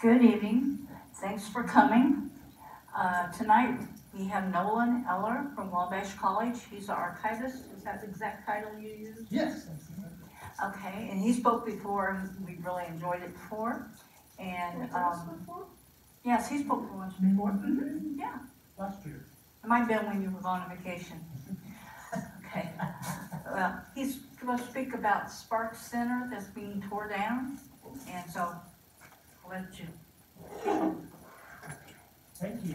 Good evening. Thanks for coming. Tonight we have Nolan Eller from Wabash College. He's the archivist. Is that the exact title you used? Yes. Okay, and he spoke before, and we really enjoyed it before. And Before? yes, he spoke once before. Mm-hmm. Yeah, Last year. it might have been when you were on vacation. Okay. Well, he's going to speak about Sparks Center that's being tore down, and so I'll let you. Thank you.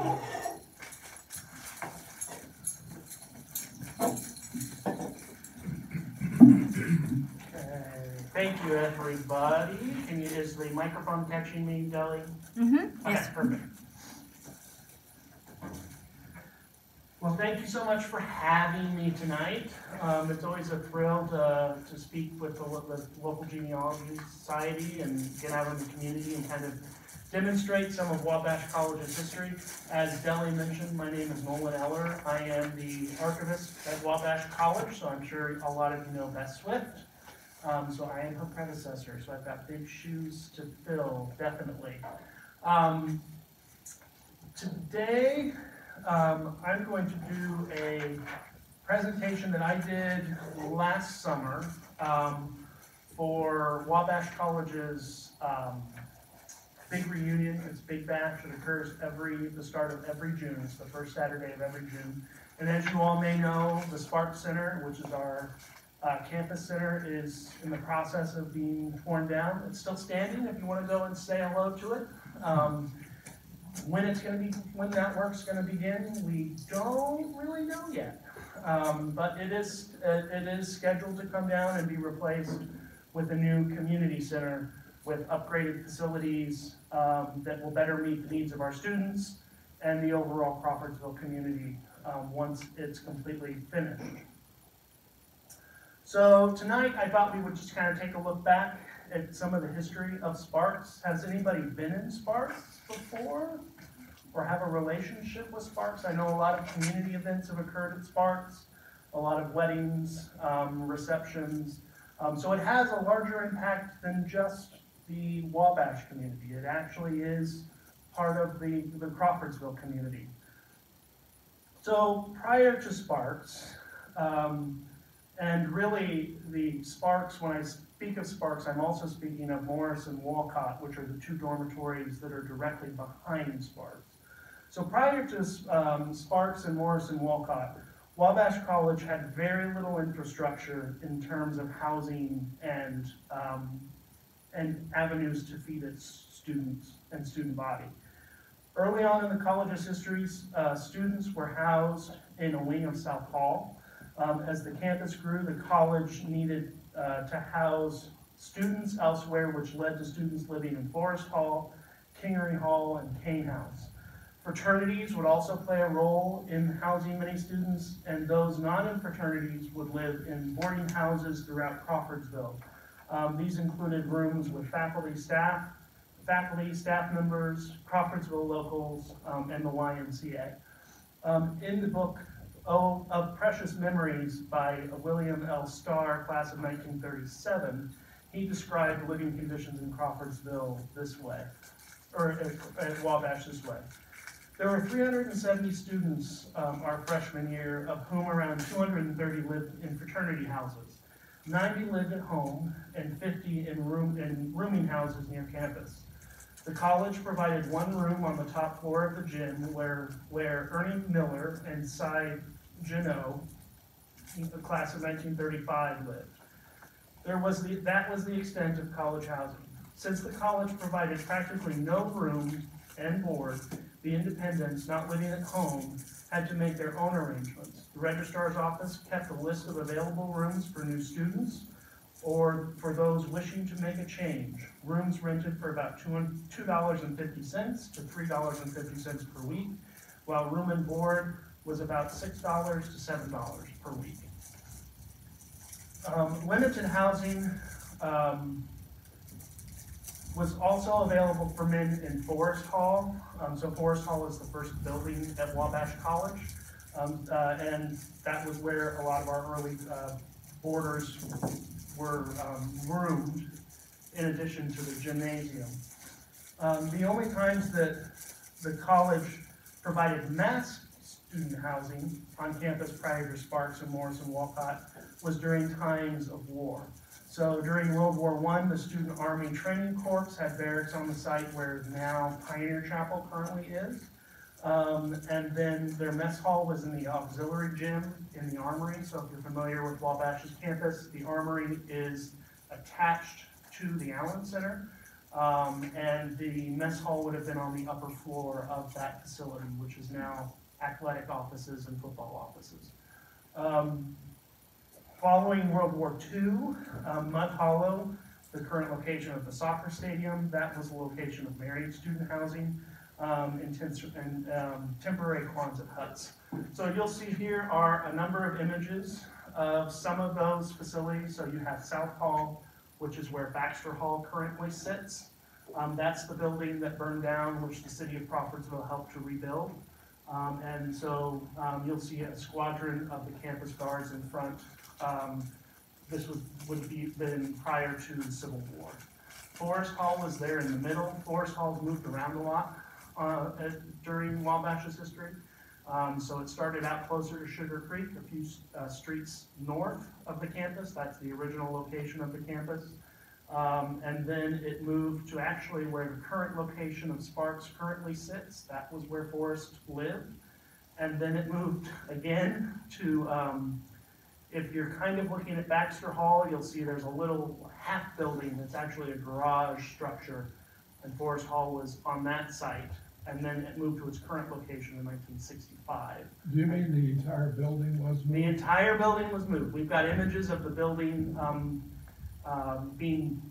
Thank you, everybody. Is the microphone catching me, Deli? Mm-hmm. Okay, Yes. perfect. Well, thank you so much for having me tonight. It's always a thrill to speak with the local Genealogy Society and get out in the community and kind of demonstrate some of Wabash College's history. As Deli mentioned, my name is Nolan Eller. I am the archivist at Wabash College, so I'm sure a lot of you know Beth Swift. So I am her predecessor, so I've got big shoes to fill, definitely. Today, I'm going to do a presentation that I did last summer for Wabash College's big reunion. It's Big Bash. It occurs the start of every June. It's the first Saturday of every June. And as you all may know, the Sparks Center, which is our campus center, is in the process of being torn down. It's still standing if you want to go and say hello to it. When that work's going to begin, we don't really know yet. But it is scheduled to come down and be replaced with a new community center with upgraded facilities that will better meet the needs of our students and the overall Crawfordsville community once it's completely finished. So tonight I thought we would just kind of take a look back at some of the history of Sparks. Has anybody been in Sparks before or have a relationship with Sparks? I know a lot of community events have occurred at Sparks, a lot of weddings, receptions. So it has a larger impact than just the Wabash community. It actually is part of the Crawfordsville community. So prior to Sparks, and really the Sparks, when I speak of Sparks, I'm also speaking of Morris and Walcott, which are the two dormitories that are directly behind Sparks. So prior to Sparks and Morris and Walcott, Wabash College had very little infrastructure in terms of housing and avenues to feed its students and student body. Early on in the college's history, students were housed in a wing of South Hall. As the campus grew, the college needed to house students elsewhere, which led to students living in Forest Hall, Kingery Hall, and Kane House. Fraternities would also play a role in housing many students, and those not in fraternities would live in boarding houses throughout Crawfordsville. These included rooms with faculty, staff members, Crawfordsville locals, and the YMCA. In the book of Precious Memories by William L. Starr, class of 1937, he described living conditions in Crawfordsville this way, or at Wabash this way. There were 370 students our freshman year, of whom around 230 lived in fraternity houses. 90 lived at home, and 50 in rooming houses near campus. The college provided one room on the top floor of the gym where Ernie Miller and Cy Gino, the class of 1935, lived. That was the extent of college housing. Since the college provided practically no room and board, the independents not living at home had to make their own arrangements. The registrar's office kept a list of available rooms for new students or for those wishing to make a change. Rooms rented for about $2.50 to $3.50 per week, while room and board was about $6 to $7 per week. Limited housing was also available for men in Forest Hall. So Forest Hall is the first building at Wabash College, and that was where a lot of our early boarders were roomed in addition to the gymnasium. The only times that the college provided mass student housing on campus prior to Sparks and Morris and Walcott was during times of war. So during World War I, the Student Army Training Corps had barracks on the site where now Pioneer Chapel currently is. And then their mess hall was in the auxiliary gym in the armory. So if you're familiar with Wabash's campus, the armory is attached to the Allen Center. And the mess hall would have been on the upper floor of that facility, which is now athletic offices and football offices. Following World War II, Mud Hollow, the current location of the soccer stadium, that was the location of Marion student housing and temporary Quonset huts. So you'll see here are a number of images of some of those facilities. So you have South Hall, which is where Baxter Hall currently sits. That's the building that burned down, which the city of Crawfordsville helped to rebuild. And so you'll see a squadron of the campus guards in front. This would have been prior to the Civil War. Forest Hall was there in the middle. Forest Hall's moved around a lot during Wabash's history. So it started out closer to Sugar Creek, a few streets north of the campus. That's the original location of the campus. And then it moved to actually where the current location of Sparks currently sits. That was where Forrest lived. And then it moved again to, if you're kind of looking at Baxter Hall, you'll see there's a little half building that's actually a garage structure. And Forrest Hall was on that site. And then it moved to its current location in 1965. Do you mean the entire building was moved? The entire building was moved. We've got images of the building being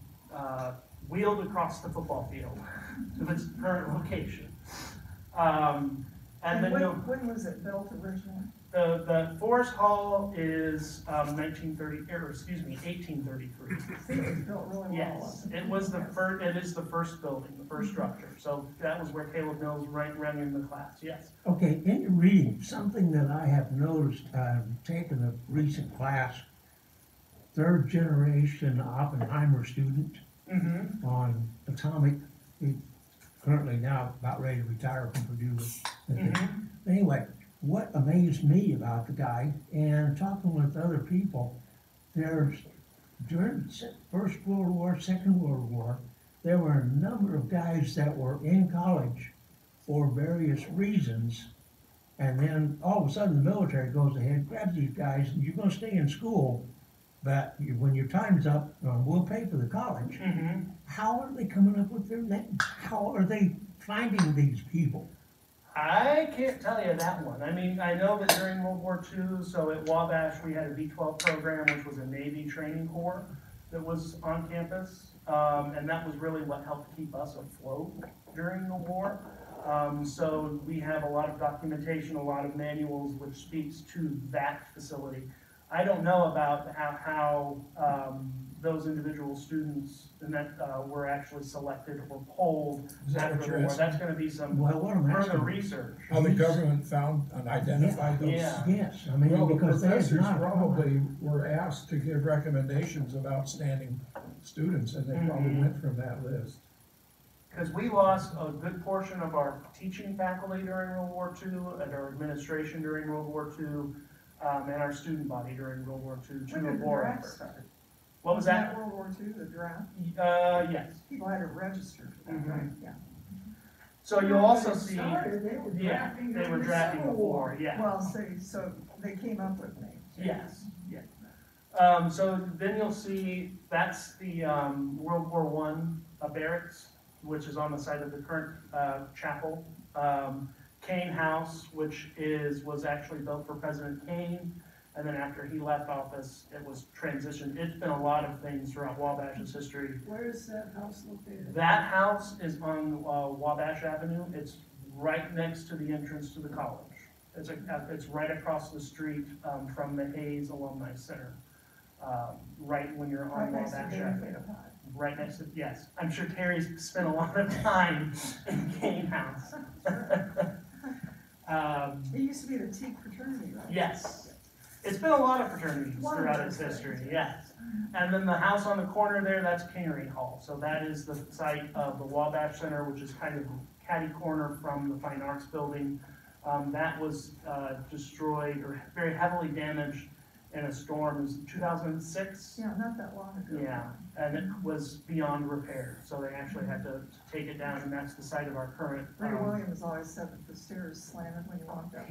wheeled across the football field to its current location. And then when was it built originally? The Forest Hall is 1833. See, it was built really well. Yes, it was the first. It is the first building, the first structure. So that was where Caleb Mills ran in the class. Yes. Okay, in your reading, something that I have noticed, I've taken a recent class, third generation Oppenheimer student on atomic. He's currently now about ready to retire from Purdue. Anyway, what amazed me about the guy, and talking with other people, there's, during the First World War, Second World War, there were a number of guys that were in college for various reasons, and then all of a sudden the military goes ahead, grabs these guys, and you're going to stay in school, but when your time's up, we'll pay for the college. How are they coming up with their name? How are they finding these people? I can't tell you that one. I mean, I know that during World War II, so at Wabash, we had a B-12 program, which was a Navy training corps that was on campus. And that was really what helped keep us afloat during the war. So we have a lot of documentation, a lot of manuals, which speaks to that facility. I don't know about how those individual students and that were actually selected or polled after the war. That's going to be some further research. How the government found and identified those? Yes, I mean, Well, the because there's professors not probably were asked to give recommendations of outstanding students, and they probably went from that list. Because we lost a good portion of our teaching faculty during World War II, and our administration during World War II, and our student body during World War II. When did the draft start? What was that? World War II, the draft? Yes. People had to register for that, right? Yeah. So you'll also see, They were drafting. they were drafting before, yeah. Well, so they came up with names. Yes, so then you'll see, that's the World War I barracks, which is on the site of the current chapel. Kane House, which was actually built for President Kane, and then after he left office, it was transitioned. It's been a lot of things throughout Wabash's history. Where is that house located? That house is on Wabash Avenue. It's right next to the entrance to the college. It's right across the street from the Hayes Alumni Center, right when you're on Wabash Avenue. Right next to, yes. I'm sure Terry's spent a lot of time in Kane House. It used to be the Teak fraternity, right? Yes. It's been a lot of fraternities throughout its history, yes. And then the house on the corner there, that's Cannery Hall. So that is the site of the Wabash Center, which is kind of catty corner from the Fine Arts Building. That was destroyed or very heavily damaged in a storm. It was 2006. Yeah, not that long ago. Yeah, and it was beyond repair, so they actually had to take it down, and that's the site of our current. Ray Williams always said that the stairs slanted when you walked up.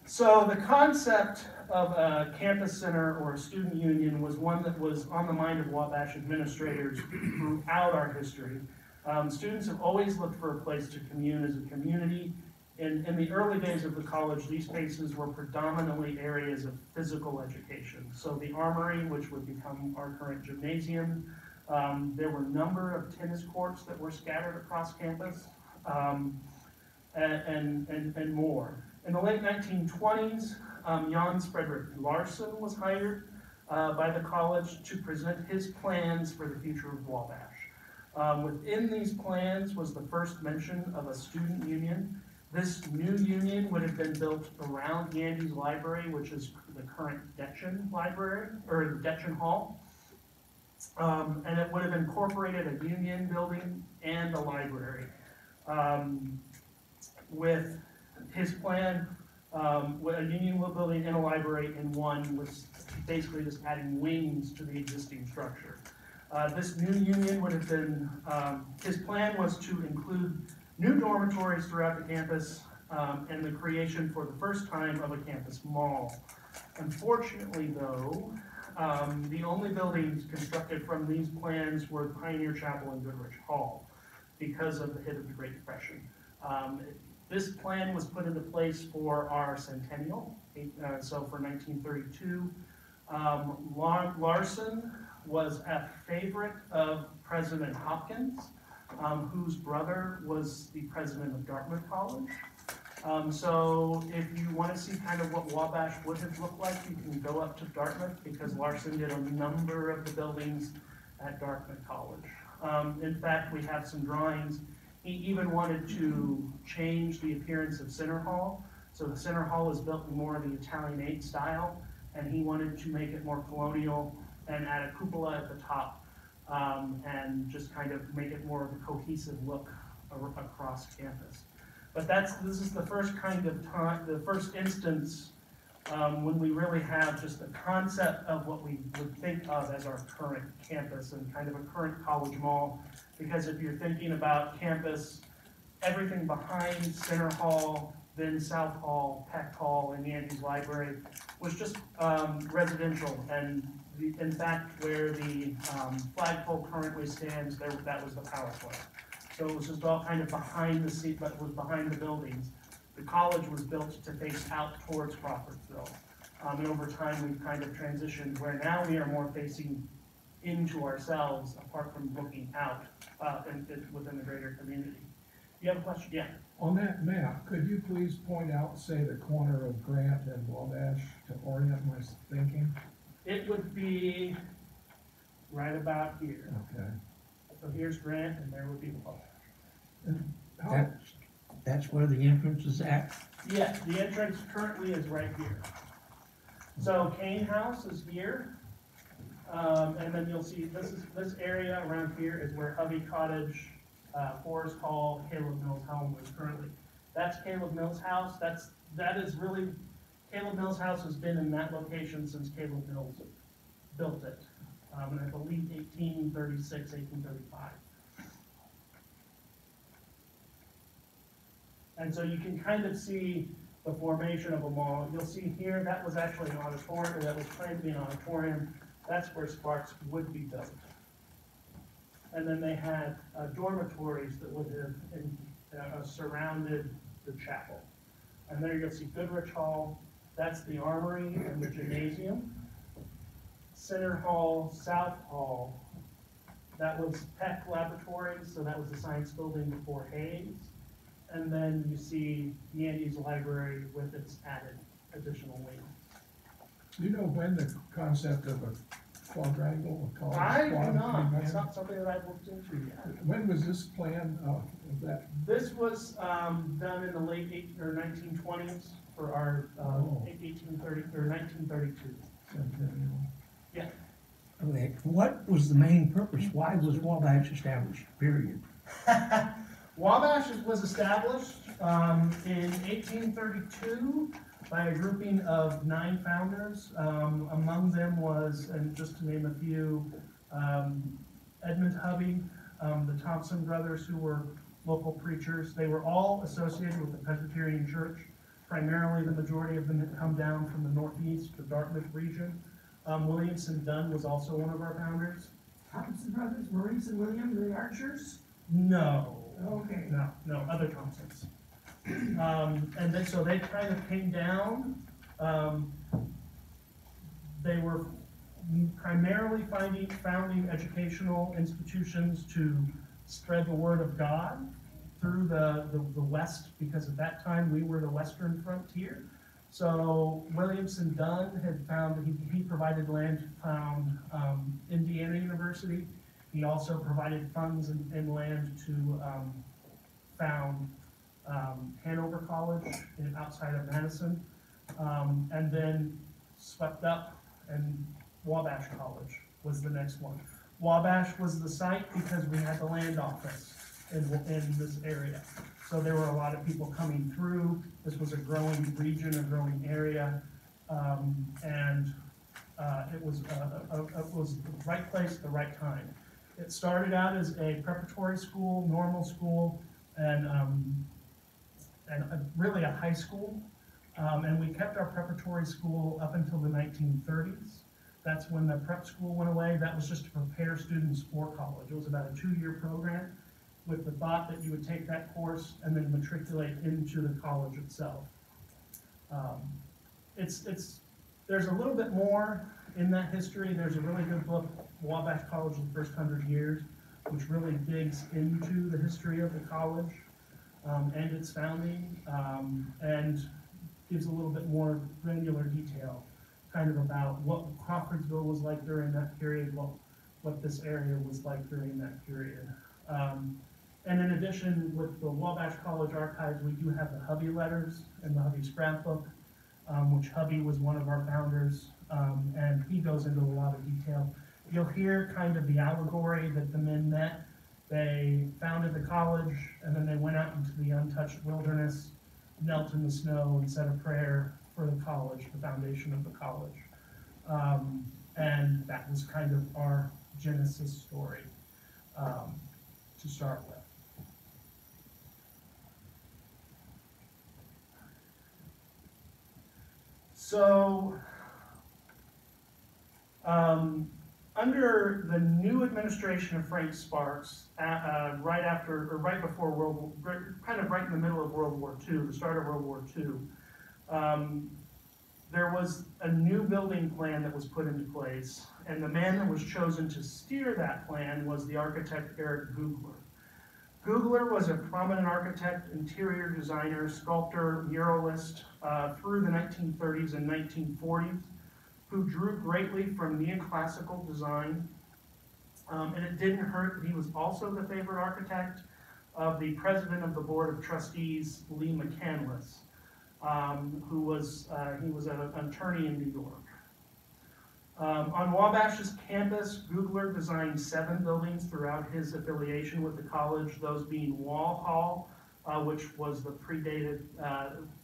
So the concept of a campus center or a student union was one that was on the mind of Wabash administrators throughout our history. Students have always looked for a place to commune as a community. In the early days of the college, these spaces were predominantly areas of physical education. So the Armory, which would become our current gymnasium, there were a number of tennis courts that were scattered across campus, and more. In the late 1920s, Jan Frederick Larson was hired by the college to present his plans for the future of Wabash. Within these plans was the first mention of a student union. This new union would have been built around Yandy's Library, which is the current Detchen Library, or Detchen Hall. And it would have incorporated a union building and a library. With his plan, with a union building and a library in one, was basically just adding wings to the existing structure. This new union would have been, his plan was to include new dormitories throughout the campus, and the creation for the first time of a campus mall. Unfortunately though, the only buildings constructed from these plans were Pioneer Chapel and Goodrich Hall because of the hit of the Great Depression. This plan was put into place for our centennial, so for 1932. Larson was a favorite of President Hopkins, whose brother was the president of Dartmouth College. So if you want to see kind of what Wabash would have looked like, you can go up to Dartmouth, because Larson did a number of the buildings at Dartmouth College. In fact, we have some drawings. He even wanted to change the appearance of Center Hall. So the Center Hall is built in more of the Italianate style, and he wanted to make it more colonial and add a cupola at the top, and just kind of make it more of a cohesive look across campus. But this is the first kind of time, the first instance when we really have just the concept of what we would think of as our current campus and kind of a current college mall. Because if you're thinking about campus, everything behind Center Hall, then South Hall, Peck Hall, and Yandy's Library was just residential. And in fact, where the flagpole currently stands, that was the power plant. So it was just all kind of behind the seat, but it was behind the buildings. The college was built to face out towards Crawfordsville. And over time, we've kind of transitioned where now we are more facing into ourselves, apart from looking out within the greater community. You have a question? Yeah. On that map, could you please point out, say, the corner of Grant and Wabash to orient my thinking? It would be right about here. Okay. So here's Grant, and there would be Wabash. And how, That's where the entrance is at? Yeah, the entrance currently is right here. So Kane House is here. And then you'll see this area around here is where Hovey Cottage, Forest Hall, Caleb Mills' home is currently. That's Caleb Mills' house. That is really, Caleb Mills' house has been in that location since Caleb Mills built it. And I believe 1836, 1835. And so you can kind of see the formation of a mall. You'll see here, that was actually an auditorium, that was planned to be an auditorium. That's where Sparks would be built. And then they had dormitories that would have surrounded the chapel. And there you'll see Goodrich Hall, that's the Armory and the gymnasium. Center Hall, South Hall, that was Peck Laboratories, so that was the science building before Hayes. And then you see Yandy's Library with its added additional wing. do you know when the concept of a quadrangle, a college I quad? do not, plan? that's not something that I've looked into yet. When was this plan, of that, This was, done in the late 1920s for our, Oh. 1830, or 1932. centennial? Yeah. Okay, what was the main purpose? Why was Wabash established, period? Wabash was established in 1832 by a grouping of 9 founders. Among them was, and just to name a few, Edmund Hovey, the Thompson brothers, who were local preachers. They were all associated with the Presbyterian Church. Primarily, the majority of them had come down from the northeast, the Dartmouth region. Williamson Dunn was also one of our founders. Thompson brothers, Maurice and William, the Archers? No. Okay. No, other Thompsons. And then, so they kind of came down. They were primarily founding educational institutions to spread the word of God through the West, because at that time we were the Western frontier. So Williamson Dunn had he provided land to found Indiana University. He also provided funds and land to found Hanover College outside of Madison, and then swept up, and Wabash College was the next one. Wabash was the site because we had the land office in this area. So there were a lot of people coming through. This was a growing region, a growing area, and it was the right place at the right time. It started out as a preparatory school, normal school, and really a high school. And we kept our preparatory school up until the 1930s. That's when the prep school went away. That was just to prepare students for college. It was about a 2-year program with the thought that you would take that course and then matriculate into the college itself. There's a little bit more in that history. There's a really good book, Wabash College in the First 100 Years, which really digs into the history of the college and its founding, and gives a little bit more granular detail, kind of about what Crawfordsville was like during that period, what this area was like during that period. And in addition, with the Wabash College archives, we do have the Hovey letters and the Hovey scrapbook, which Hovey was one of our founders, and he goes into a lot of detail. You'll hear kind of the allegory that the men met. They founded the college, and then they went out into the untouched wilderness, knelt in the snow, and said a prayer for the college, the foundation of the college. And that was kind of our Genesis story to start with. So, under the new administration of Frank Sparks, right before right in the middle of World War II, the start of World War II, there was a new building plan that was put into place, and the man that was chosen to steer that plan was the architect Eric Googler. Googler was a prominent architect, interior designer, sculptor, muralist through the 1930s and 1940s, who drew greatly from neoclassical design. And it didn't hurt that he was also the favorite architect of the president of the Board of Trustees, Lee McCandless, who was an attorney in New York. On Wabash's campus, Googler designed 7 buildings throughout his affiliation with the college, those being Wall Hall, which was the predated,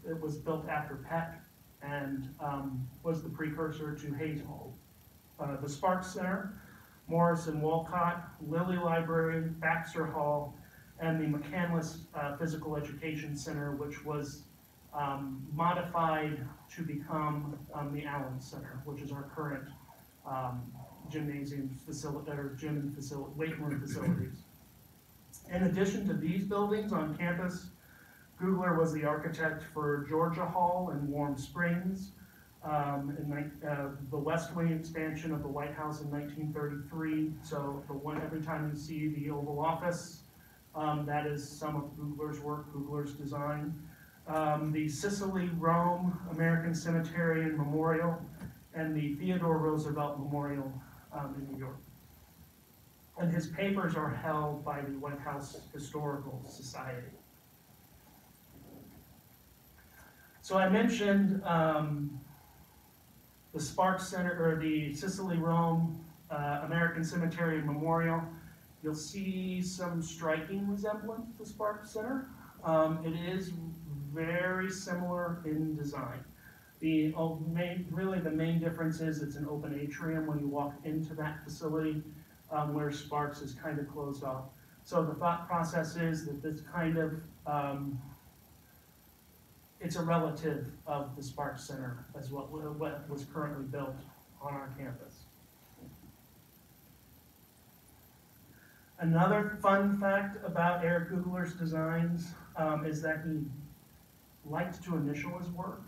it was built after Peck, and was the precursor to Hayes Hall. The Sparks Center, Morris and Walcott, Lilly Library, Baxter Hall, and the McCandless Physical Education Center, which was modified to become the Allen Center, which is our current gymnasium facility, or gym and weight room facilities. In addition to these buildings on campus, Googler was the architect for Georgia Hall in Warm Springs, the West Wing expansion of the White House in 1933. So every time you see the Oval Office, that is some of Googler's work, Googler's design. The Sicily, Rome, American Cemetery and Memorial, and the Theodore Roosevelt Memorial in New York. And his papers are held by the White House Historical Society. So I mentioned the Sparks Center, or the Sicily Rome American Cemetery and Memorial. You'll see some striking resemblance to Sparks Center. It is very similar in design. Really the main difference is it's an open atrium when you walk into that facility, where Sparks is kind of closed off. So the thought process is that this kind of, it's a relative of the Sparks Center as what was currently built on our campus. Another fun fact about Eric Googler's designs is that he liked to initial his work.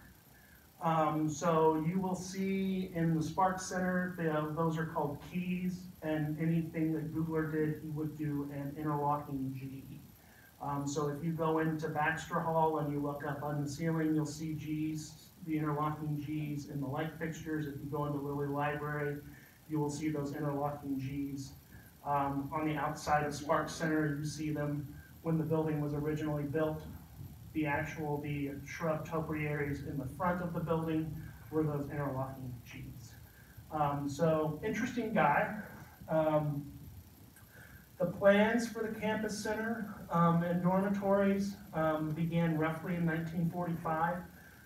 So you will see in the Sparks Center, those are called keys, and anything that Googler did, he would do an interlocking G. So if you go into Baxter Hall and you look up on the ceiling, you'll see G's, the interlocking G's in the light fixtures. If you go into Lilly Library, you will see those interlocking G's. On the outside of Sparks Center, you see them when the building was originally built. The shrub topiaries in the front of the building were those interlocking G's. So interesting guy. The plans for the campus center and dormitories began roughly in 1945,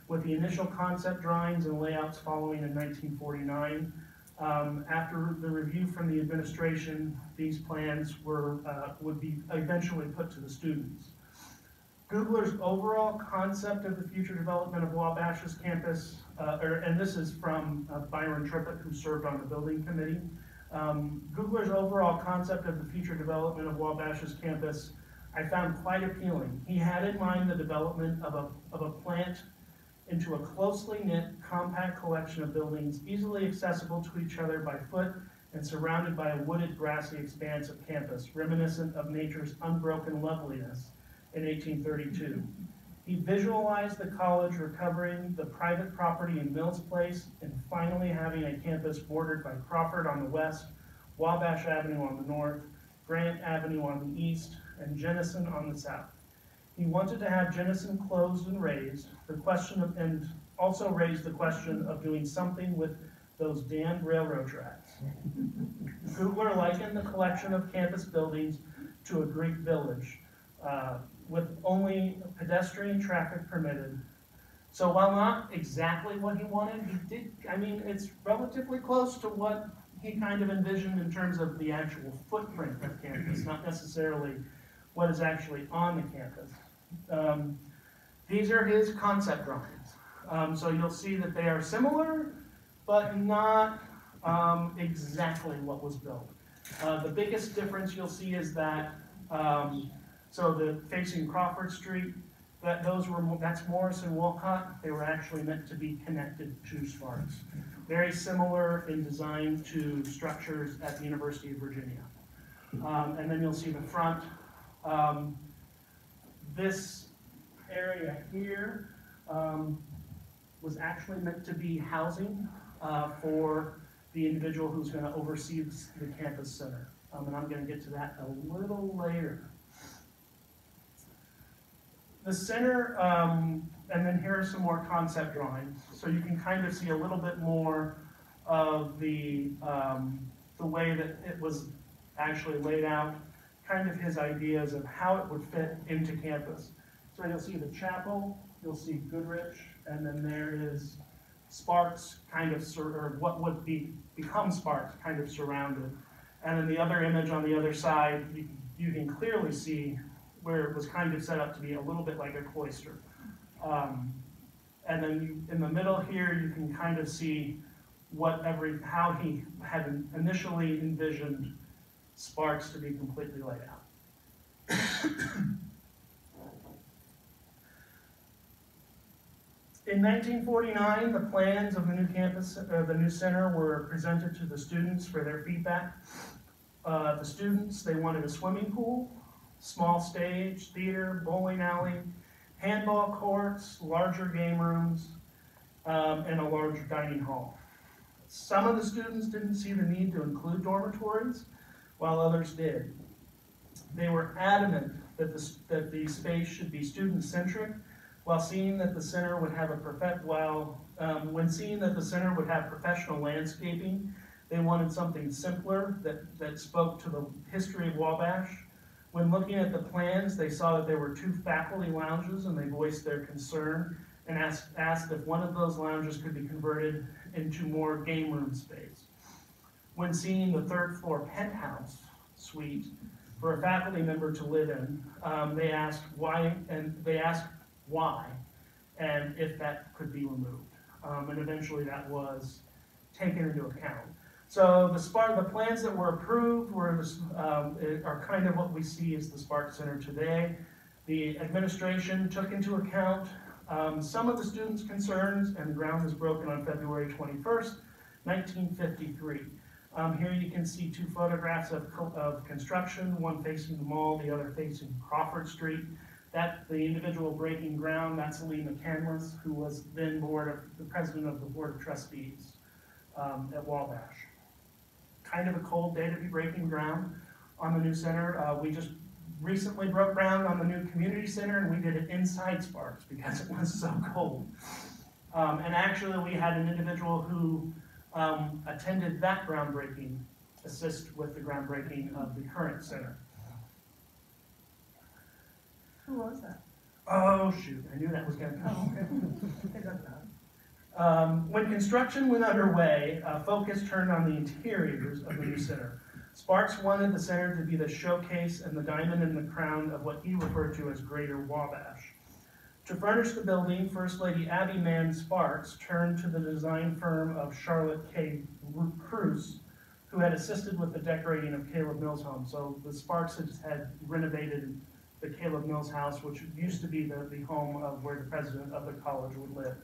with the initial concept drawings and layouts following in 1949. After the review from the administration, these plans would be eventually put to the students. Googler's overall concept of the future development of Wabash's campus, and this is from Byron Trippett, who served on the building committee. Googler's overall concept of the future development of Wabash's campus I found quite appealing. He had in mind the development of a plant into a closely knit, compact collection of buildings easily accessible to each other by foot and surrounded by a wooded, grassy expanse of campus, reminiscent of nature's unbroken loveliness in 1832. He visualized the college recovering the private property in Mills Place and finally having a campus bordered by Crawford on the west, Wabash Avenue on the north, Grant Avenue on the east, and Jennison on the south. He wanted to have Jennison closed and raised, and also raised the question of doing something with those damned railroad tracks. Googler likened the collection of campus buildings to a Greek village, with only pedestrian traffic permitted. So while not exactly what he wanted, it's relatively close to what he kind of envisioned in terms of the actual footprint of campus, not necessarily what is actually on the campus. These are his concept drawings. So you'll see that they are similar, but not exactly what was built. The biggest difference you'll see is that so the facing Crawford Street, that's Morris and Wolcott. They were actually meant to be connected to Sparks. Very similar in design to structures at the University of Virginia. And then you'll see the front. This area here was actually meant to be housing for the individual who's going to oversee the campus center. And I'm going to get to that a little later. The center, and then here are some more concept drawings, so you can kind of see a little bit more of the way that it was actually laid out, kind of his ideas of how it would fit into campus. So you'll see the chapel, you'll see Goodrich, and then there is Sparks, kind of, or what would become Sparks, kind of surrounded. And then the other image on the other side, you can clearly see where it was kind of set up to be a little bit like a cloister. And then in the middle here, you can kind of see how he had initially envisioned Sparks to be completely laid out. In 1949, the plans of the new campus, the new center, were presented to the students for their feedback. The students, they wanted a swimming pool, small stage, theater, bowling alley, handball courts, larger game rooms, and a large dining hall. Some of the students didn't see the need to include dormitories, while others did. They were adamant that the space should be student-centric, while seeing that the center would have when seeing that the center would have professional landscaping. They wanted something simpler that spoke to the history of Wabash. When looking at the plans, they saw that there were 2 faculty lounges, and they voiced their concern and asked if one of those lounges could be converted into more game room space. When seeing the 3rd floor penthouse suite for a faculty member to live in, they asked why, and if that could be removed. And eventually that was taken into account. So the plans that were approved are kind of what we see as the Spark Center today. The administration took into account some of the students' concerns, and the ground was broken on February 21st, 1953. Here you can see 2 photographs of construction, one facing the mall, the other facing Crawford Street. The individual breaking ground, that's Lee McCandless, who was then the president of the Board of Trustees at Wabash. Kind of a cold day to be breaking ground on the new center. We just recently broke ground on the new community center, and we did it inside Sparks because it was so cold. And actually we had an individual who attended that groundbreaking, assist with the groundbreaking of the current center. Who was that? Oh shoot, I knew that was gonna Oh, come. okay. It doesn't matter. When construction went underway, focus turned on the interiors of the new center. Sparks wanted the center to be the showcase and the diamond in the crown of what he referred to as Greater Wabash. To furnish the building, First Lady Abby Mann Sparks turned to the design firm of Charlotte K. Cruz, who had assisted with the decorating of Caleb Mills' home. So the Sparks had renovated the Caleb Mills house, which used to be the home of where the president of the college would live.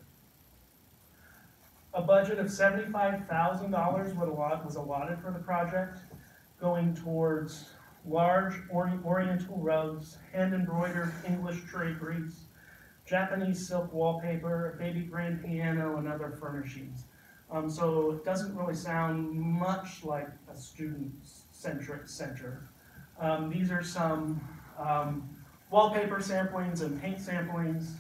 A budget of $75,000 was allotted for the project, going towards large oriental rugs, hand-embroidered English draperies, Japanese silk wallpaper, a baby grand piano, and other furnishings. So it doesn't really sound much like a student-centric center. These are some wallpaper samplings and paint samplings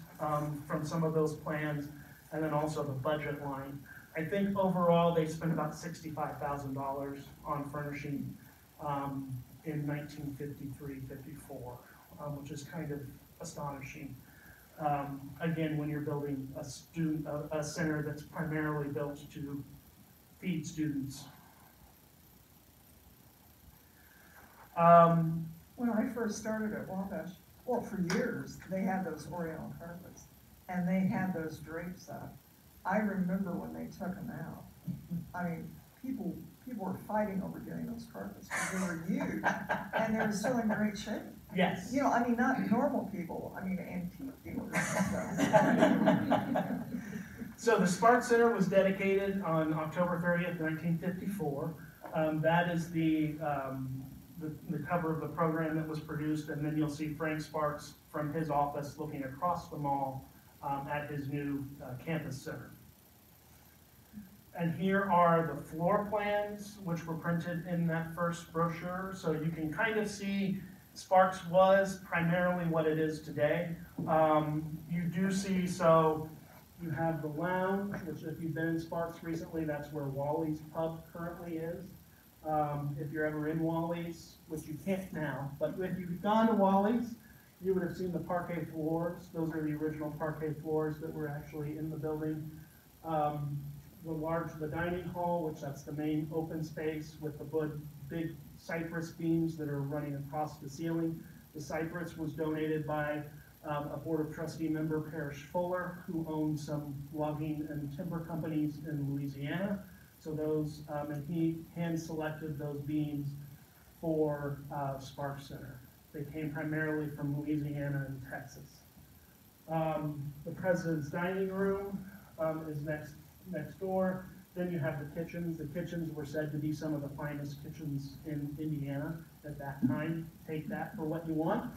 from some of those plans, and then also the budget line. I think overall they spent about $65,000 on furnishing in 1953-54, which is kind of astonishing. Again, when you're building a center that's primarily built to feed students. When I first started at Wabash, well, for years, they had those Oriental carpets, and they had those drapes up. I remember when they took them out. I mean, people were fighting over getting those carpets because they were huge, and they were still in great shape. Yes. You know, I mean, not normal people, I mean, antique dealers and stuff. So the Spark Center was dedicated on October 30th, 1954. That is the cover of the program that was produced, and then you'll see Frank Sparks from his office looking across the mall at his new campus center. And here are the floor plans, which were printed in that first brochure. So you can kind of see Sparks was primarily what it is today. You do see, so you have the lounge, which if you've been in Sparks recently, that's where Wally's Pub currently is. If you're ever in Wally's, which you can't now, but if you've gone to Wally's, you would have seen the parquet floors. Those are the original parquet floors that were actually in the building. The dining hall, which that's the main open space with the big cypress beams that are running across the ceiling. The cypress was donated by a Board of Trustee member, Parrish Fuller, who owned some logging and timber companies in Louisiana. So those, and he hand-selected those beams for Sparks Center. They came primarily from Louisiana and Texas. The president's dining room is next door. Then you have the kitchens. The kitchens were said to be some of the finest kitchens in Indiana at that time. Take that for what you want.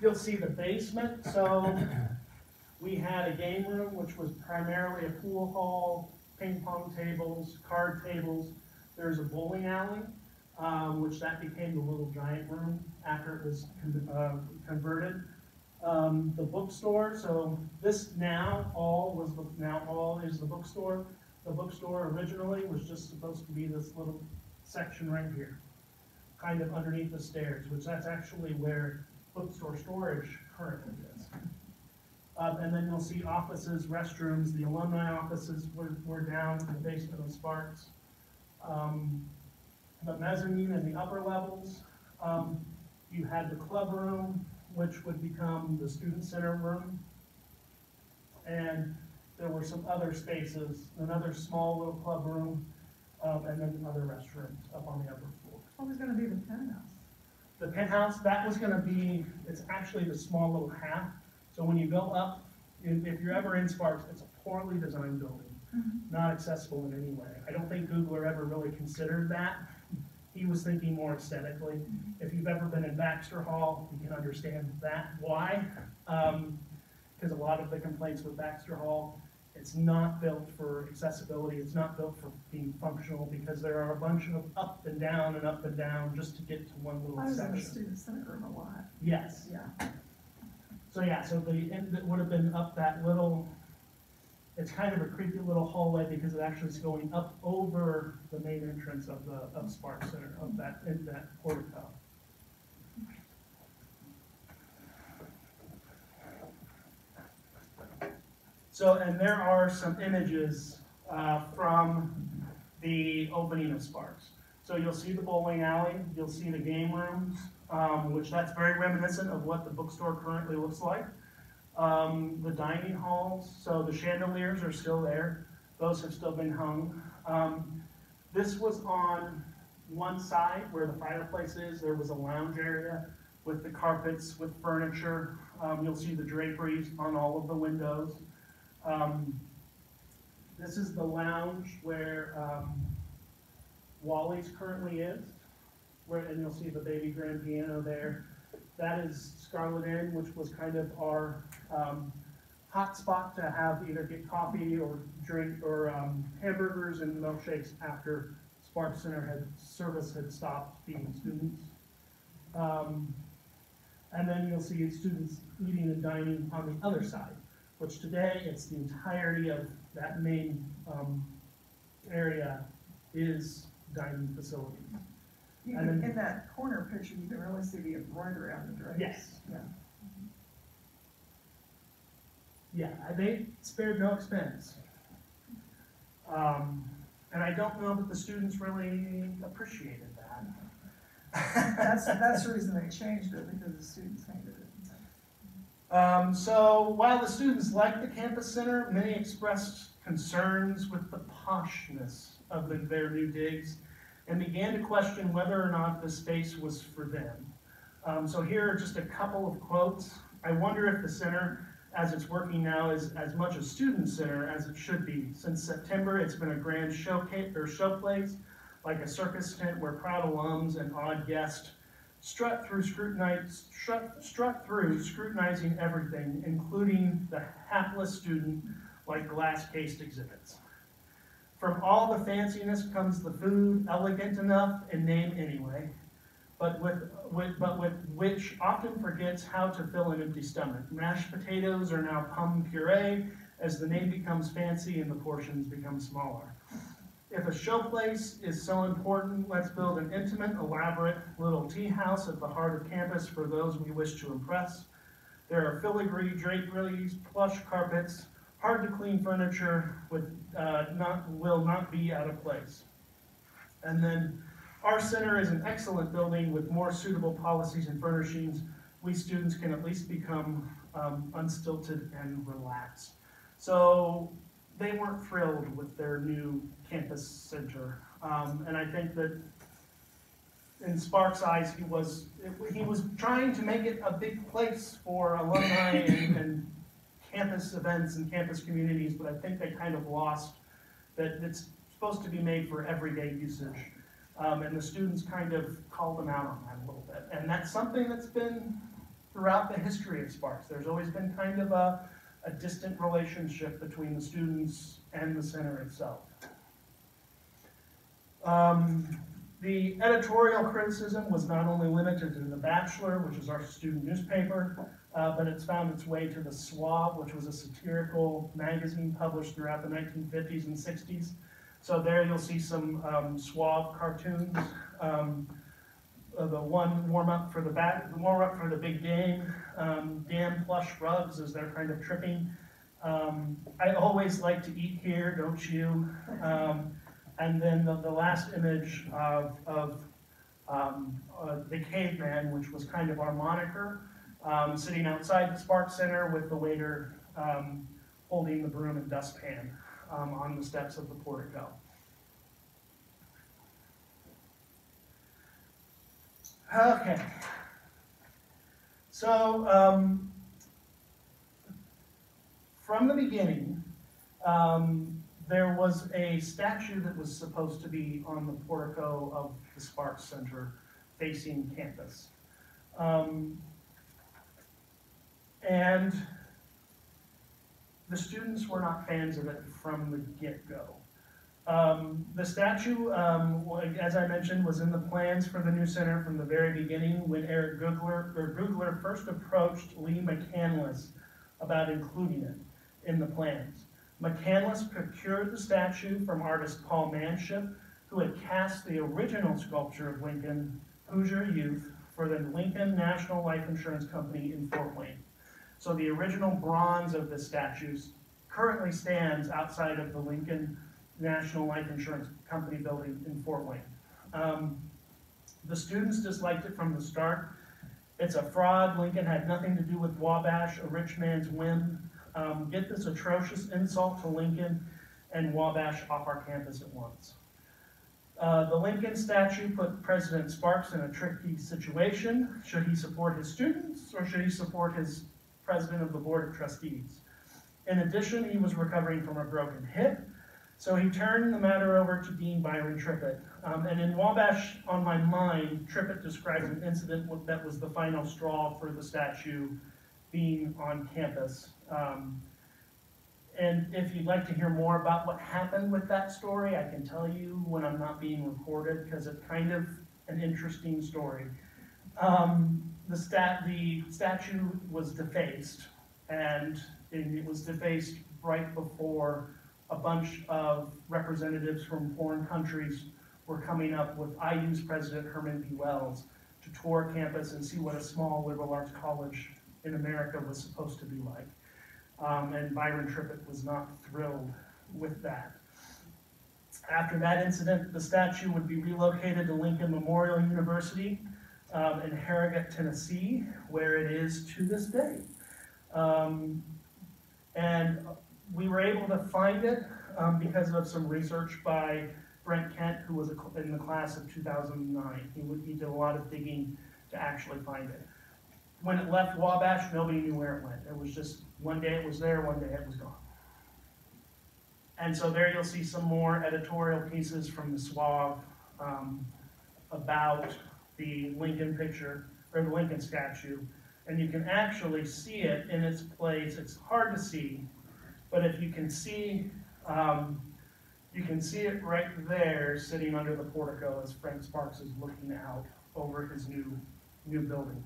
You'll see the basement. So We had a game room, which was primarily a pool hall, ping pong tables, card tables. There's a bowling alley, which that became the little giant room after it was converted. The bookstore, so this now all is the bookstore. The bookstore originally was just supposed to be this little section right here, kind of underneath the stairs, which that's actually where bookstore storage currently is. And then you'll see offices, restrooms. The alumni offices were down in the basement of Sparks. The mezzanine and the upper levels. You had the club room, which would become the student center room. And there were some other spaces, another small little club room, and then other restrooms up on the upper floor. What was gonna be the penthouse? The penthouse, that was gonna be, it's actually the small little half. So when you go up, if you're ever in Sparks, it's a poorly designed building, not accessible in any way. I don't think Googler ever really considered that. He was thinking more aesthetically. If you've ever been in Baxter Hall, you can understand that, why. Because a lot of the complaints with Baxter Hall, it's not built for accessibility, it's not built for being functional, because there are a bunch of up and down just to get to one little I was in the section. student center room a lot, Yes. yeah. So yeah, so it would have been up that little, it's kind of a creepy little hallway because it actually is going up over the main entrance of Sparks Center, of that portico. So, and there are some images from the opening of Sparks. So you'll see the bowling alley, you'll see the game rooms, which that's very reminiscent of what the bookstore currently looks like. The dining halls, so the chandeliers are still there. Those have still been hung. This was on one side where the fireplace is. There was a lounge area with the carpets, with furniture. You'll see the draperies on all of the windows. This is the lounge where Wally's currently is, and you'll see the baby grand piano there. That is Scarlet Inn, which was kind of our hot spot to have either get coffee or drink or hamburgers and milkshakes after Sparks Center service had stopped feeding students. And then you'll see students eating and dining on the other side, which today it's the entirety of that main area is dining facilities. In that corner picture, you can really see the embroidery on the drapes. Yes. Yeah. Yeah, they spared no expense. And I don't know that the students really appreciated that. That's the reason they changed it, because the students hated it. So while the students liked the campus center, many expressed concerns with the poshness of their new digs and began to question whether or not the space was for them. So here are just a couple of quotes. "I wonder if the center, as it's working now, is as much a student center as it should be. Since September, it's been a grand showplace, like a circus tent where proud alums and odd guests strut through scrutinizing everything, including the hapless student, like glass-cased exhibits. From all the fanciness comes the food, elegant enough in name anyway, but with which often forgets how to fill an empty stomach. Mashed potatoes are now pomme puree as the name becomes fancy and the portions become smaller. If a showplace is so important, let's build an intimate, elaborate little tea house at the heart of campus for those we wish to impress. There are filigree draperies, plush carpets, hard to clean furniture will not be out of place. And then, our center is an excellent building with more suitable policies and furnishings. We students can at least become unstilted and relaxed." So they weren't thrilled with their new campus center. And I think that in Sparks' eyes, he was trying to make it a big place for alumni and campus events and campus communities, but I think they kind of lost that it's supposed to be made for everyday usage. And the students kind of called them out on that a little bit. And that's something that's been throughout the history of Sparks. There's always been kind of a distant relationship between the students and the center itself. The editorial criticism was not only limited to The Bachelor, which is our student newspaper, but it's found its way to The Swab, which was a satirical magazine published throughout the 1950s and 60s. So there you'll see some Swab cartoons. The one warm up for the big game, damn plush rugs as they're kind of tripping. I always like to eat here, don't you? And then the last image of the caveman, which was kind of our moniker, sitting outside the Sparks Center with the waiter holding the broom and dustpan on the steps of the portico. Okay, so from the beginning, there was a statue that was supposed to be on the portico of the Sparks Center facing campus. And the students were not fans of it from the get-go. The statue, as I mentioned, was in the plans for the new center from the very beginning when Eric Googler first approached Lee McCandless about including it in the plans. McCandless procured the statue from artist Paul Manship, who had cast the original sculpture of Lincoln, Hoosier Youth, for the Lincoln National Life Insurance Company in Fort Wayne. So the original bronze of the statues currently stands outside of the Lincoln National Life Insurance Company building in Fort Wayne. The students disliked it from the start. It's a fraud. Lincoln had nothing to do with Wabash, a rich man's whim. Get this atrocious insult to Lincoln and Wabash off our campus at once. The Lincoln statue put President Sparks in a tricky situation. Should he support his students or should he support his president of the Board of Trustees? In addition, he was recovering from a broken hip, so he turned the matter over to Dean Byron Trippett. And in Wabash on My Mind, Trippett described an incident that was the final straw for the statue being on campus. And if you'd like to hear more about what happened with that story, I can tell you when I'm not being recorded, because it's kind of an interesting story. The statue was defaced, and it was defaced right before a bunch of representatives from foreign countries were coming up with IU's President Herman B. Wells to tour campus and see what a small liberal arts college in America was supposed to be like. And Byron Trippett was not thrilled with that. After that incident, the statue would be relocated to Lincoln Memorial University in Harrogate, Tennessee, where it is to this day. And we were able to find it because of some research by Brent Kent, who was in the class of 2009. He did a lot of digging to actually find it. When it left Wabash, nobody knew where it went. It was just, one day it was there, one day it was gone. And so there you'll see some more editorial pieces from the Swab about the Lincoln picture, or the Lincoln statue. And you can actually see it in its place. It's hard to see, but if you can see it right there sitting under the portico as Frank Sparks is looking out over his new building.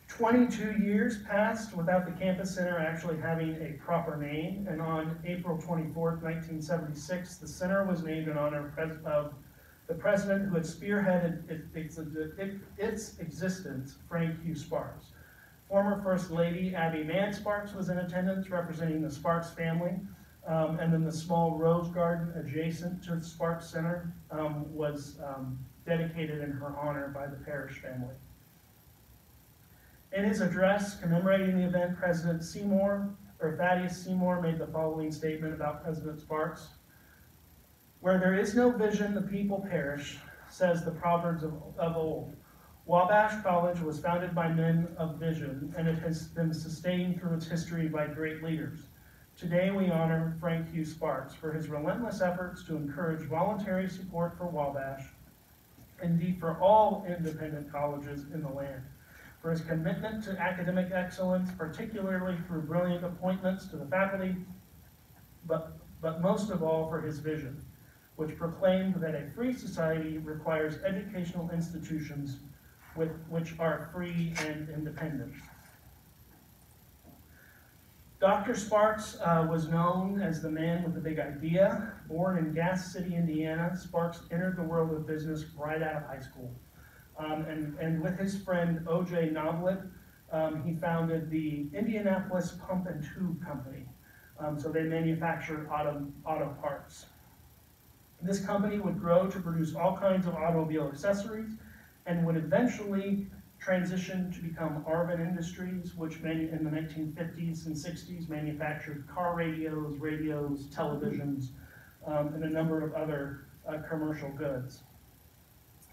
"22 years passed without the campus center actually having a proper name, and on April 24th, 1976, the center was named in honor of the president who had spearheaded its existence, Frank Hugh Sparks. Former First Lady Abby Mann Sparks was in attendance representing the Sparks family, and then the small rose garden adjacent to the Sparks Center was dedicated in her honor by the parish family. In his address commemorating the event, Thaddeus Seymour made the following statement about President Sparks. "Where there is no vision, the people perish, says the Proverbs of old. Wabash College was founded by men of vision, and it has been sustained through its history by great leaders. Today we honor Frank Hugh Sparks for his relentless efforts to encourage voluntary support for Wabash, indeed for all independent colleges in the land, for his commitment to academic excellence, particularly through brilliant appointments to the faculty, but most of all for his vision, which proclaimed that a free society requires educational institutions which are free and independent. Dr. Sparks was known as the man with the big idea. Born in Gas City, Indiana, Sparks entered the world of business right out of high school. And with his friend O.J. Noblet, he founded the Indianapolis Pump and Tube Company. So they manufactured auto parts. This company would grow to produce all kinds of automobile accessories and would eventually transition to become Arvin Industries, which in the 1950s and 60s manufactured car radios, televisions, and a number of other commercial goods.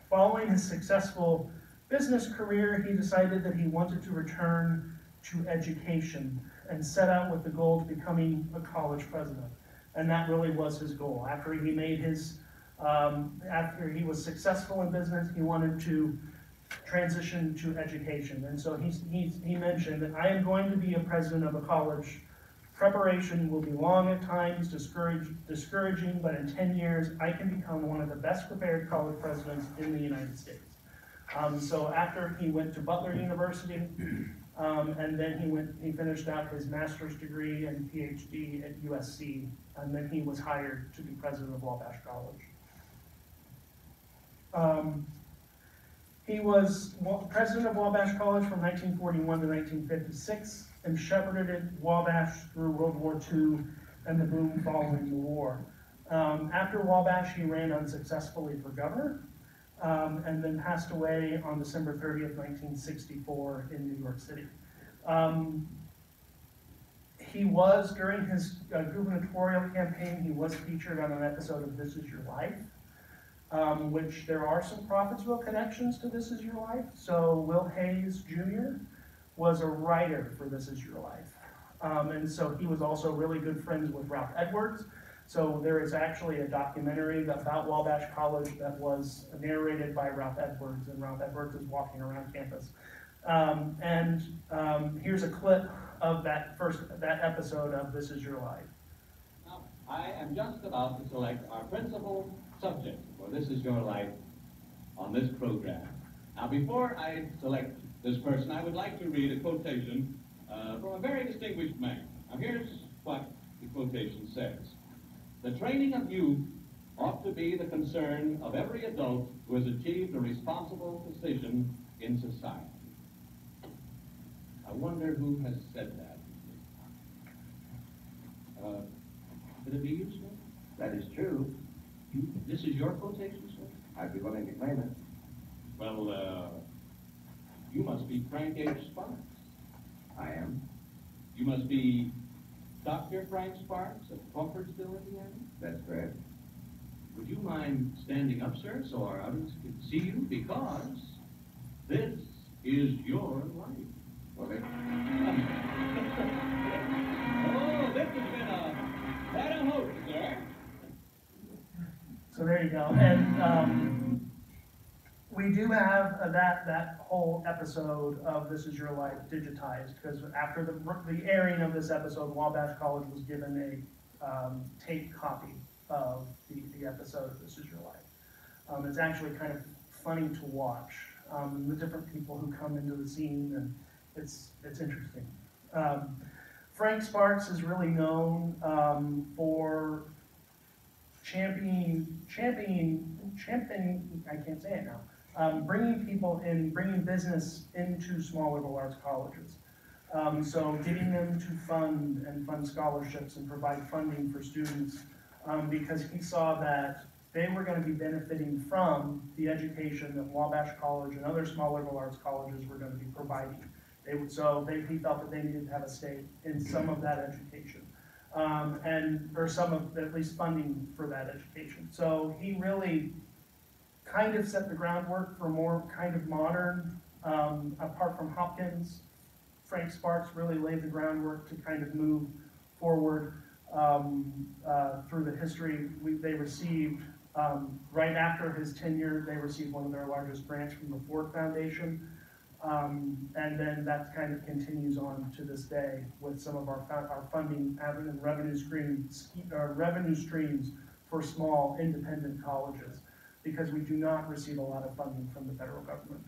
Following his successful business career, he decided that he wanted to return to education and set out with the goal of becoming a college president. And that really was his goal. After he made his, after he was successful in business, he wanted to transition to education. And so he mentioned that I am going to be a president of a college. Preparation will be long at times, discouraging, but in 10 years, I can become one of the best prepared college presidents in the United States. So after he went to Butler University, and then he finished out his master's degree and PhD at USC, and then he was hired to be president of Wabash College. He was president of Wabash College from 1941 to 1956 and shepherded Wabash through World War II and the boom following the war. After Wabash, he ran unsuccessfully for governor and then passed away on December 30th, 1964 in New York City. He was, during his gubernatorial campaign, he was featured on an episode of This Is Your Life. Which there are some Crawfordsville connections to This Is Your Life. So Will Hayes Jr. was a writer for This Is Your Life. And so he was also really good friends with Ralph Edwards. So there is actually a documentary about Wabash College that was narrated by Ralph Edwards, and Ralph Edwards is walking around campus. Here's a clip of that episode of This Is Your Life. Now, I am just about to select our principal subject for This Is Your Life on this program. Now, before I select this person, I would like to read a quotation from a very distinguished man. Now, here's what the quotation says. The training of youth ought to be the concern of every adult who has achieved a responsible position in society. I wonder who has said that. Could it be you, sir? That is true. This is your quotation, sir? I'd be willing to claim it. Well, you must be Frank H. Sparks. I am. You must be Dr. Frank Sparks of Crawfordsville, Indiana? That's correct. Would you mind standing up, sir, so our audience can see you? Because this is your life. Well, Oh, this has been quite a hoax, sir. So there you go. And we do have that whole episode of This Is Your Life digitized, because after the airing of this episode, Wabash College was given a tape copy of the episode of This Is Your Life. It's actually kind of funny to watch, the different people who come into the scene, and it's interesting. Frank Sparks is really known for championing, I can't say it now, bringing people in, bringing business into small liberal arts colleges. So getting them to fund scholarships and provide funding for students, because he saw that they were going to be benefiting from the education that Wabash College and other small liberal arts colleges were going to be providing. He felt that they needed to have a stake in some of that education. Or some of, at least funding for that education. So he really kind of set the groundwork for more kind of modern, apart from Hopkins, Frank Sparks really laid the groundwork to kind of move forward through the history. They received Right after his tenure, they received one of their largest grants from the Ford Foundation. And then that kind of continues on to this day with some of our funding and revenue streams for small independent colleges, because we do not receive a lot of funding from the federal government.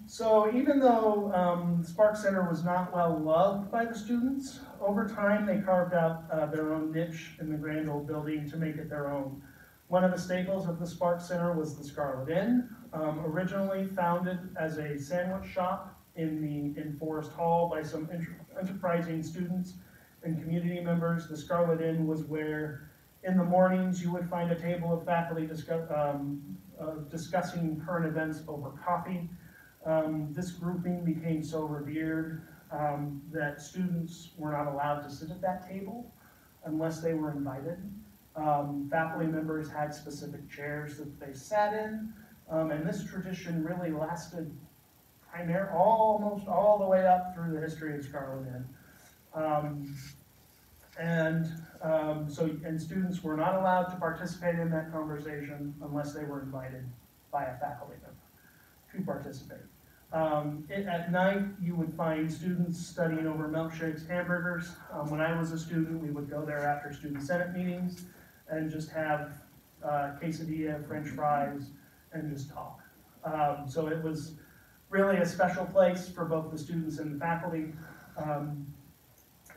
So even though Spark Center was not well loved by the students, over time they carved out their own niche in the grand old building to make it their own. One of the staples of the Spark Center was the Scarlet Inn, originally founded as a sandwich shop in Forest Hall by some enterprising students and community members. The Scarlet Inn was where in the mornings you would find a table of faculty discussing current events over coffee. This grouping became so revered that students were not allowed to sit at that table unless they were invited. Faculty members had specific chairs that they sat in, and this tradition really lasted almost all the way up through the history of Scarlet Inn. And students were not allowed to participate in that conversation unless they were invited by a faculty member to participate. At night, you would find students studying over milkshakes, hamburgers. When I was a student, we would go there after student senate meetings and just have quesadilla, French fries, and just talk. So it was really a special place for both the students and the faculty.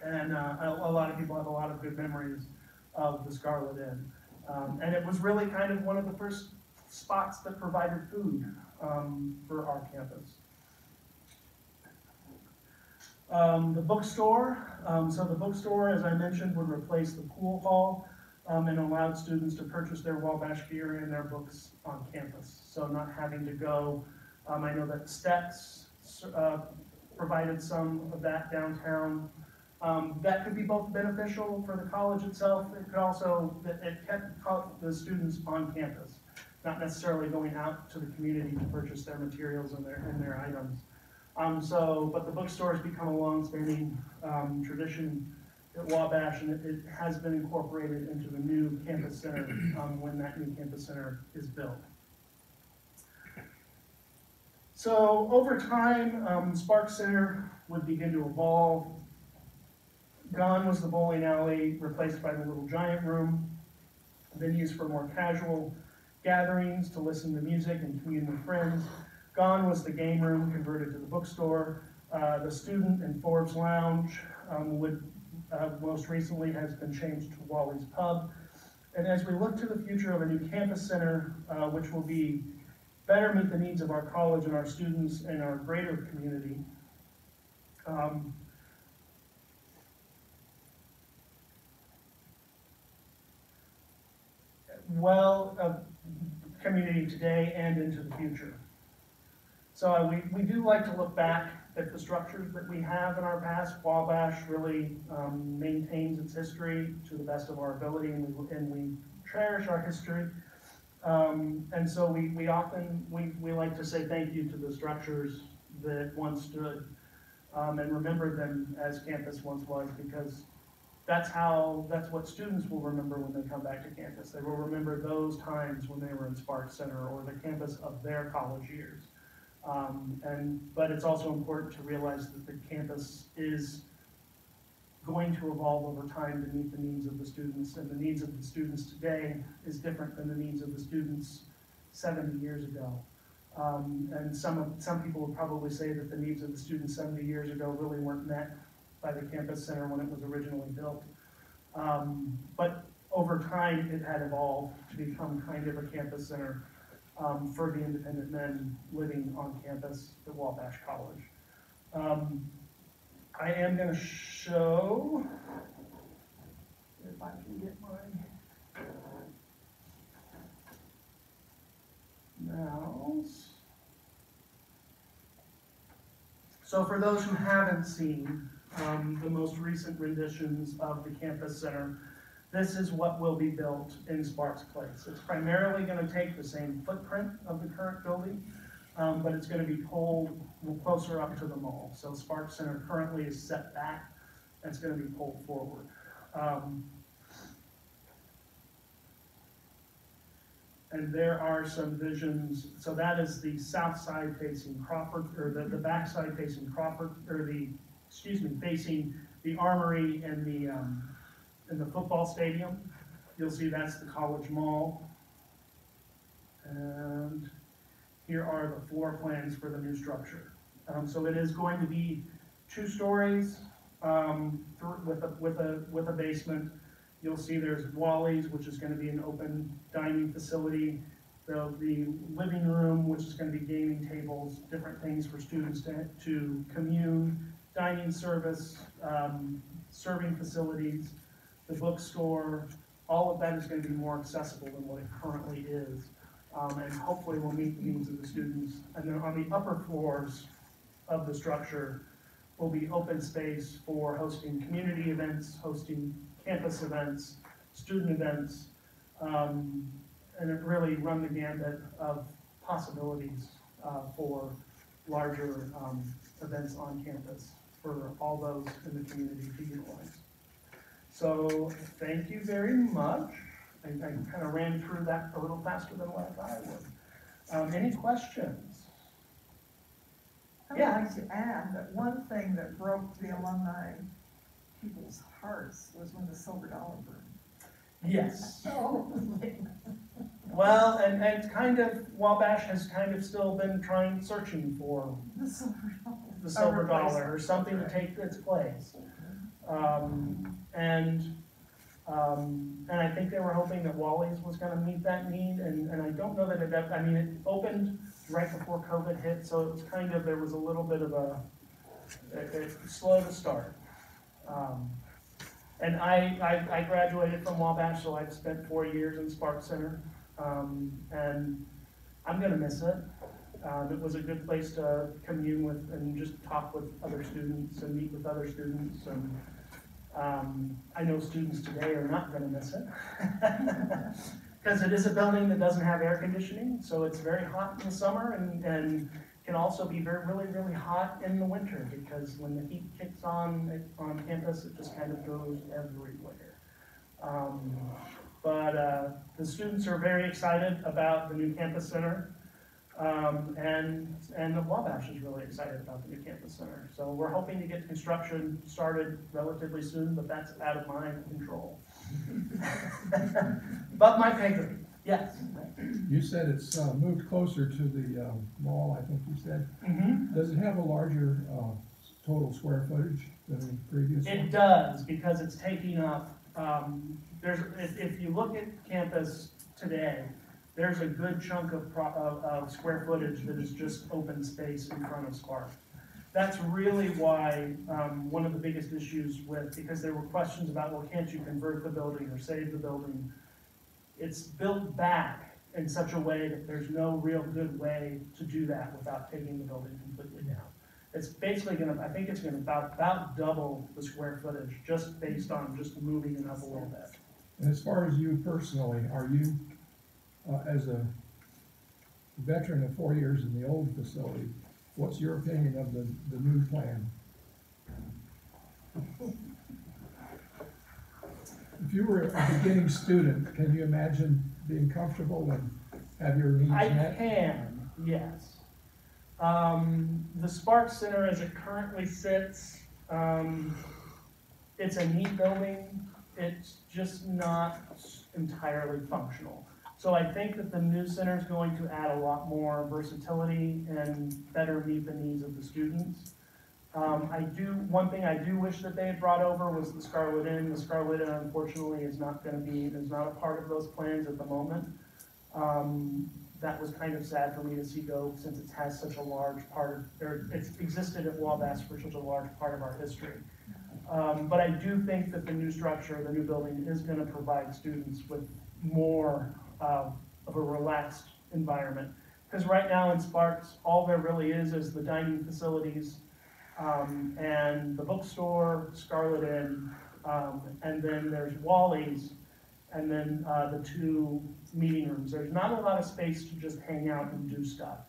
And a lot of people have a lot of good memories of the Scarlet Inn. And it was really kind of one of the first spots that provided food for our campus. The bookstore. So the bookstore, as I mentioned, would replace the pool hall and allowed students to purchase their Wabash gear and their books on campus. So not having to go, I know that Steps provided some of that downtown. That could be both beneficial for the college itself. It could also, it kept the students on campus, not necessarily going out to the community to purchase their materials and their items. But the bookstore has become a long-standing tradition at Wabash, and it has been incorporated into the new campus center when that new campus center is built. So over time, Spark Center would begin to evolve. Gone was the bowling alley, replaced by the Little Giant Room, then used for more casual gatherings to listen to music and commune with friends. Gone was the game room, converted to the bookstore. The student and Forbes Lounge most recently has been changed to Wally's Pub. And as we look to the future of a new campus center, which will be better meet the needs of our college and our students and our greater community, community today and into the future. So we do like to look back at the structures that we have in our past. Wabash really maintains its history to the best of our ability, and we cherish our history. And so we often like to say thank you to the structures that once stood and remember them as campus once was, because that's what students will remember when they come back to campus. They will remember those times when they were in Spark Center or the campus of their college years. But it's also important to realize that the campus is going to evolve over time to meet the needs of the students, and the needs of the students today is different than the needs of the students 70 years ago. And some people would probably say that the needs of the students 70 years ago really weren't met by the campus center when it was originally built. But over time, it had evolved to become kind of a campus center for the independent men living on campus at Wabash College. I am going to show, if I can get my mouse. So for those who haven't seen the most recent renditions of the campus center, this is what will be built in Sparks Place. It's primarily going to take the same footprint of the current building, but it's going to be pulled closer up to the mall. So Sparks Center currently is set back, and it's going to be pulled forward. And there are some visions, so that is the south side facing Crawford, or the back side facing Crawford, or facing the Armory and the football stadium. You'll see that's the College Mall. And here are the floor plans for the new structure. So it is going to be 2 stories with a basement. You'll see there's Wally's, which is going to be an open dining facility. The living room, which is going to be gaming tables, different things for students to commune, dining service, serving facilities, the bookstore. All of that is going to be more accessible than what it currently is. And hopefully will meet the needs of the students. And then on the upper floors of the structure will be open space for hosting community events, hosting campus events, student events, and it really run the gambit of possibilities for larger events on campus for all those in the community to utilize. So thank you very much. I kind of ran through that a little faster than what I thought I would. Any questions? I would Yeah. like to add that one thing that broke the alumni people's hearts was when the silver dollar burned. Yes. Oh. Well, and kind of, Wabash has kind of still been searching for The silver dollar. the silver dollar or something to take its place. And I think they were hoping that Wally's was gonna meet that need, and I don't know that it opened right before COVID hit, so it was kind of, there was a little bit of it's slow to start. And I graduated from Wabash, so I've spent 4 years in Sparks Center, and I'm gonna miss it. It was a good place to commune with and just talk with other students and meet with other students, and I know students today are not gonna miss it. Because it is a building that doesn't have air conditioning, so it's very hot in the summer and can also be really, really hot in the winter, because when the heat kicks on campus, it just kind of goes everywhere. But the students are very excited about the new campus center, and the Wabash is really excited about the new campus center. So we're hoping to get construction started relatively soon, but that's out of my control. But my pay grade, yes. You said it's moved closer to the mall, I think you said. Mm-hmm. Does it have a larger total square footage than the previous one? It does, because it's taking up, if you look at campus today, there's a good chunk of square footage that is just open space in front of Spark. That's really why one of the biggest issues because there were questions about, well, can't you convert the building or save the building? It's built back in such a way that there's no real good way to do that without taking the building completely down. It's basically I think it's gonna about double the square footage, just based on just moving it up a little bit. And as far as you personally, are you, as a veteran of 4 years in the old facility, what's your opinion of the new plan? If you were a beginning student, can you imagine being comfortable and have your needs I met? can, yes. The Sparks Center, as it currently sits, it's a neat building. It's just not entirely functional. So I think that the new center is going to add a lot more versatility and better meet the needs of the students. One thing I do wish that they had brought over was the Scarlet Inn. The Scarlet Inn, unfortunately, is not a part of those plans at the moment. That was kind of sad for me to see go, since it has such a large it's existed at Wabash for such a large part of our history. But I do think that the new structure, the new building, is going to provide students with more of a relaxed environment. Because right now in Sparks, all there really is the dining facilities, and the bookstore, Scarlet Inn, and then there's Wally's, and then the 2 meeting rooms. There's not a lot of space to just hang out and do stuff.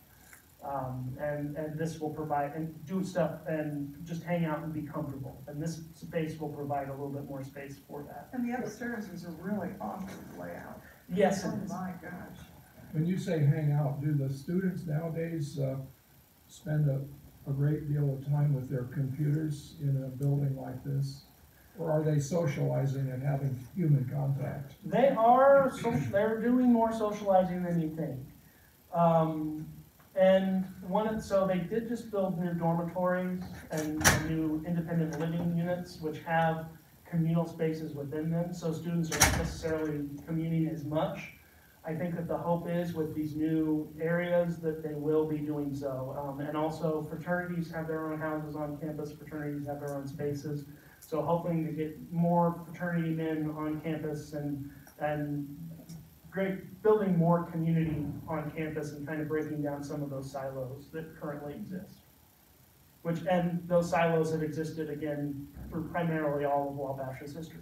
And this will provide, and do stuff and just hang out and be comfortable. And this space will provide a little bit more space for that. And the upstairs is a really awesome layout. Yes, it Oh is. my gosh. When you say hang out, do the students nowadays spend a great deal of time with their computers in a building like this? Or are they socializing and having human contact? They're doing more socializing than you think. So they did just build new dormitories and new independent living units, which have communal spaces within them, so students are not necessarily communing as much. I think that the hope is with these new areas that they will be doing so. And also fraternities have their own houses on campus, fraternities have their own spaces. So hoping to get more fraternity men on campus and building more community on campus and kind of breaking down some of those silos that currently exist. And those silos have existed again for primarily all of Wabash's history.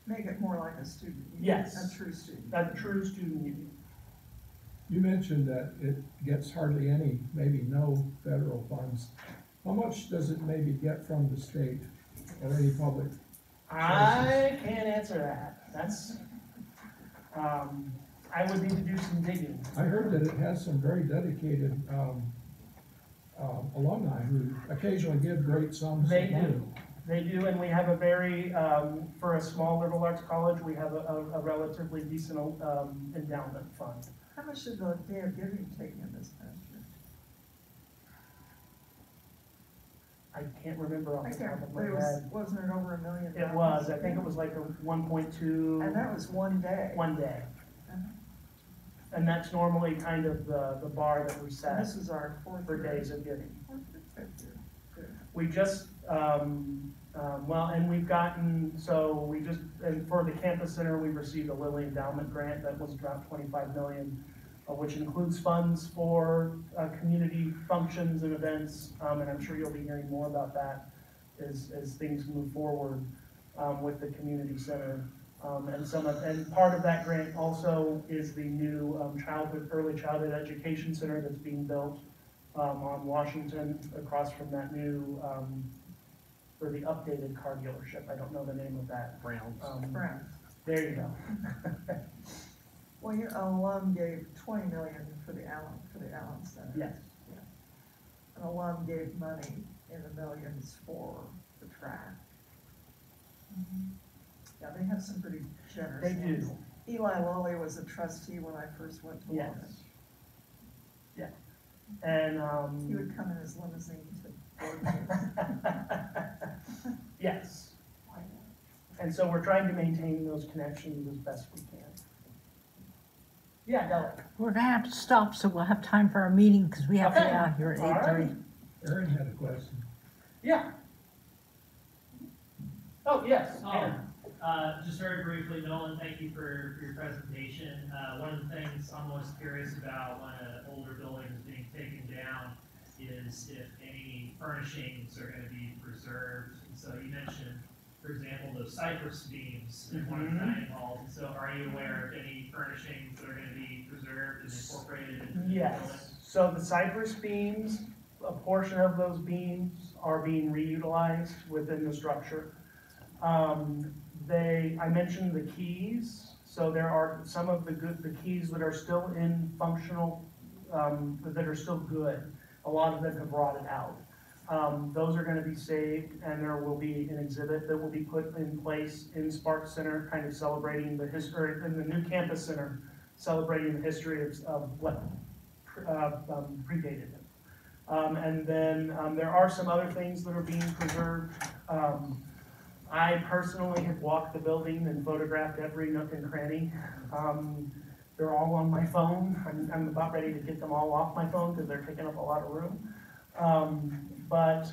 Make it more like a student union. Yes. A true student. A true student union. You mentioned that it gets hardly any, maybe no federal funds. How much does it maybe get from the state or any public? I can't answer that. That's, I would need to do some digging. I heard that it has some very dedicated alumni who occasionally give great sums They of money. do. They do, and we have a very, for a small liberal arts college, we have a relatively decent endowment fund. How much did the Day of Giving take in this past year? I can't remember off I the top can't, of but my it was, head. wasn't it over $1 million? It was, I think it was like a 1.2. And that was one day. One day. Uh-huh. And that's normally kind of the bar that we And set this is our fourth for year. days of giving. Fifth year. Good. We just, and we've gotten, and for the campus center, we received a Lilly Endowment grant that was about $25 million, which includes funds for community functions and events, and I'm sure you'll be hearing more about that as things move forward with the community center. And part of that grant also is the new early childhood education center that's being built on Washington, across from that new, or the updated car dealership. I don't know the name of that. Browns. Browns. There you go. Well, your alum gave $20 million for the Allen Center. Yes. An alum gave money in the millions for the track. Yeah, they have some pretty generous They do. ones. Eli Lilly was a trustee when I first went to Yes. Lawrence. Yeah. And, He would come in his limousine to board meetings. yes. And so we're trying to maintain those connections as best we can. Yeah, Della. We're gonna have to stop, so we'll have time for our meeting, because we have to be Okay. out here at All right. 8:30. Aaron had a question. Yeah. Oh, yes. Aaron. Just very briefly, Nolan, thank you for your presentation. One of the things I'm most curious about when an older building is being taken down is if any furnishings are going to be preserved. And so you mentioned, for example, those cypress beams in one of the dining halls. And so are you aware of any furnishings that are going to be preserved and incorporated into the building? Yes. So the cypress beams, a portion of those beams are being reutilized within the structure. I mentioned the keys, so there are some of the keys that are still in functional, that are still good. A lot of them have rotted out. Those are gonna be saved, and there will be an exhibit that will be put in place in Sparks Center, kind of celebrating the history, in the new campus center, celebrating the history of what predated it. And then there are some other things that are being preserved. I personally have walked the building and photographed every nook and cranny. They're all on my phone. I'm about ready to get them all off my phone because they're taking up a lot of room. But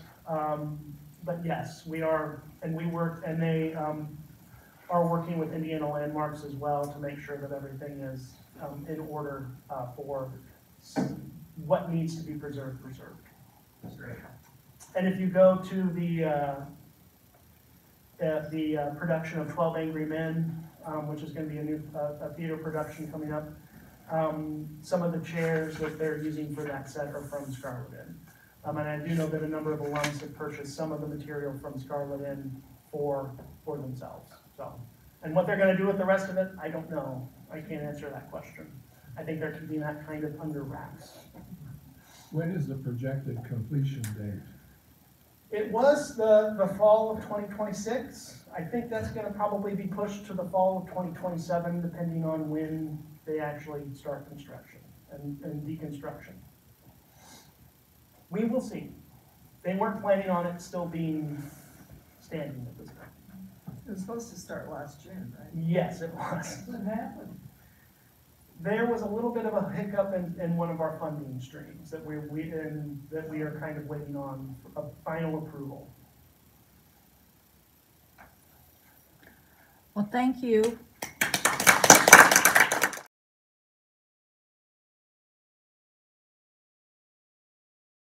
yes, we are, and we work, and they are working with Indiana Landmarks as well to make sure that everything is in order for what needs to be preserved. That's great. And if you go to the production of 12 Angry Men, which is going to be a new theater production coming up, Some of the chairs that they're using for that set are from Scarlet Inn. And I do know that a number of alums have purchased some of the material from Scarlet Inn for themselves, so. And what they're gonna do with the rest of it, I don't know. I can't answer that question. I think they're keeping that kind of under wraps. When is the projected completion date? It was the fall of 2026. I think that's gonna probably be pushed to the fall of 2027, depending on when they actually start construction and deconstruction. We will see. They weren't planning on it still being standing at this time. It was supposed to start last June, right? Yes, it was. What happened? There was a little bit of a hiccup in one of our funding streams that we are kind of waiting on a final approval. Well, thank you.